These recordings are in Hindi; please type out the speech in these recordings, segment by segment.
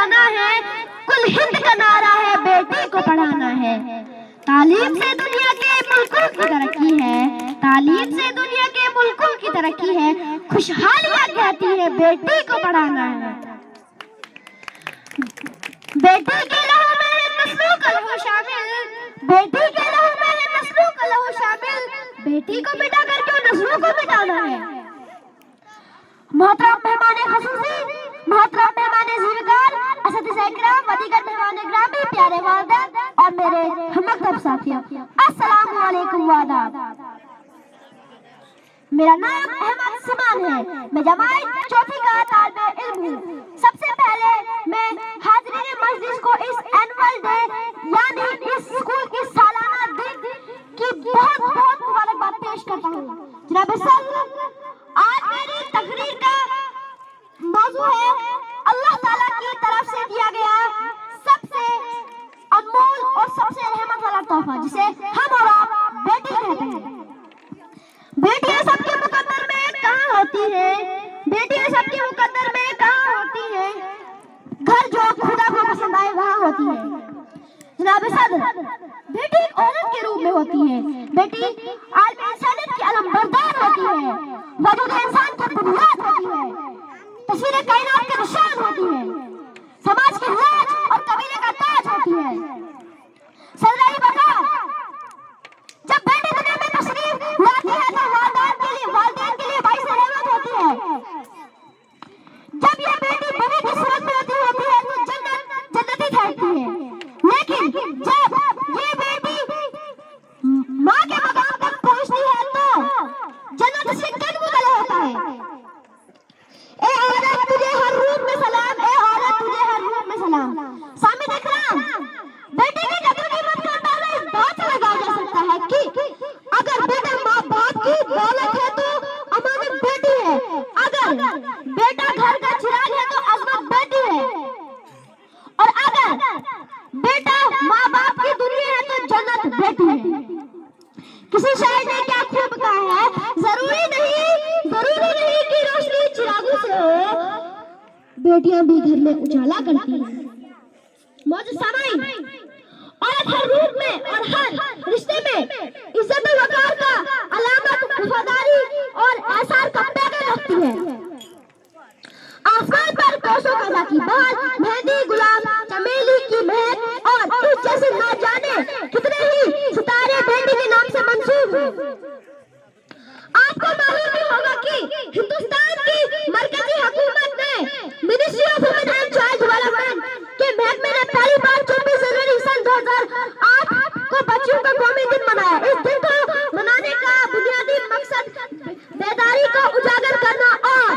जमाना है, कुल हिंद का नारा है, बेटी को पढ़ाना है। तालीम से दुनिया के मुल्कों की तरक्की है, तालीम से दुनिया के मुल्कों की तरक्की है। खुशहालियां कहती है, बेटी को पढ़ाना है। बेटी के लहू में है नस्लों का लहू शामिल, बेटी के लहू में है नस्लों का लहू शामिल। बेटी को मिटा कर क्यों नस्लों को मिटाना है। मोहतरम मेहमान खसूसी, मोहतरम मेहमान ज़िरगार, असतिज़ इकराम, वदीगर मेहमान ग्रामी, प्यारे वालिदैन और मेरे हमदर्द साथियों, अस्सलामु अलैकुम व आदाब। मेरा नाम अहमद समान है, मैं जमात चौथी का तालिबे इल्म हूँ। सबसे पहले मैं हाज़रीन मजलिस को इस एनुअल डे यानी इस स्कूल की सालाना दिन की बहुत बहुत मुबारकबाद पेश करता हूँ। जनाब सर, आज मेरी तकरीर का मौजू है अल्लाह ताला की तरफ से दिया गया सबसे अनमोल और सबसे रहमत वाला तोहफा, जिसे हम और आप बेटी कहते हैं। बेटियां सबके मुकद्दर में कहाँ होती है, बेटियां सबके मुकद्दर में कहाँ होती है। घर जो खुदा को पसंद आए वहाँ होती है। जनाब सदर, बेटी एक औरत के रूप में होती है। बेटी आलम इंसानियत की अलमबरदार होती है, वजूद इंसान की बुनियाद होती है, तस्वीर कायनात के निशान होती है, समाज की लाज और कबीले का ताज होती है। सदराई बता, जब बेटी दुनिया में तशरीफ लाती है तो वालिदैन के लिए बाइस रहमत होती है। जब यह बेटी बीवी की सूरत में होती है तो जन्नती ठहरती है, लेकिन जब ये बेटी माँ के मकाम तक पहुँचती है तो जन्नत से कदम तले होता है। ए औरत तुझे हर रूप में सलाम, ए औरत तुझे हर रूप में सलाम। सामिद इकराम, बेटी की कदर कीमत का अंदाजा इस बात से लगाया जा सकता है कि अगर बेटा माँ बाप की दौलत है तो अमानत बेटी है, अगर बेटा घर का चिराग है तो अजमत बेटी है, और अगर बेटा माँ बाप की दुनिया है तो जन्नत बेटी है। किसी शायर ने क्या खूब कहा है, जरूरी नहीं कि रोशनी चिरागों से हो, बेटियां भी घर में उजाला करती हैं। मौजूद सामाईन, औरत हर रूप में और हर रिश्ते में इज्जत और वकार का अलामत, वफादारी और आसार का पैगाम रखती है। आसमान पर कोसों कज़ा की बहार, मेहंदी, गुलाब, चमेली की महक और इस जैसे ना जाने कितने ही सितारे बेटी के नाम से मंसूब हैं। आपको मालूम ही होगा कि हिंदुस्तान की मरकजी हुकूमत ने ministry of women and child development के महकमे ने पहली बार 24 जनवरी सन 2008 को बच्चियों का कौमी दिन मनाया। इस दिन को मनाने का बुनियादी मकसद बेदारी को उजागर करना और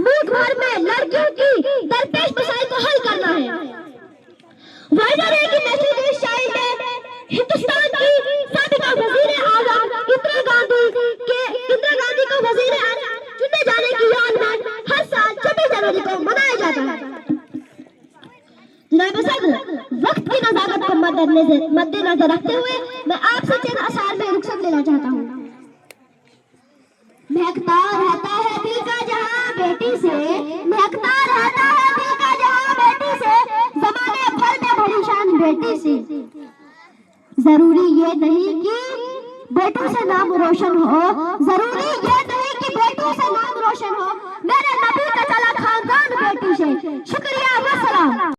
मुल्क भर में लड़कियों की दरपेश मसाइल को हल करना है। वजह है कि नेशनल चाइल्ड डे हिंदुस्तान की साबिका वजीर आज़म इंदिरा गांधी को वजीर आज़म चुने जाने की याद में हर साल 24 जनवरी को मनाया जाता है। जनाब सदर, वक्त की नज़ाकत को मद्देनजर रखते हुए मैं आपसे चंद अशार में रुखसत लेना चाहता हूँ। महकता रहता है दिल का जहां बेटी से, महकता रहता है दिल का जहां बेटी से, ज़माने भर में बड़ी शान बेटी से। जरूरी ये नहीं कि बेटों से नाम रोशन हो, जरूरी ये नहीं कि बेटों से नाम रोशन हो, मेरे नबी का चला खानदान बेटी से। शुक्रिया व सलाम।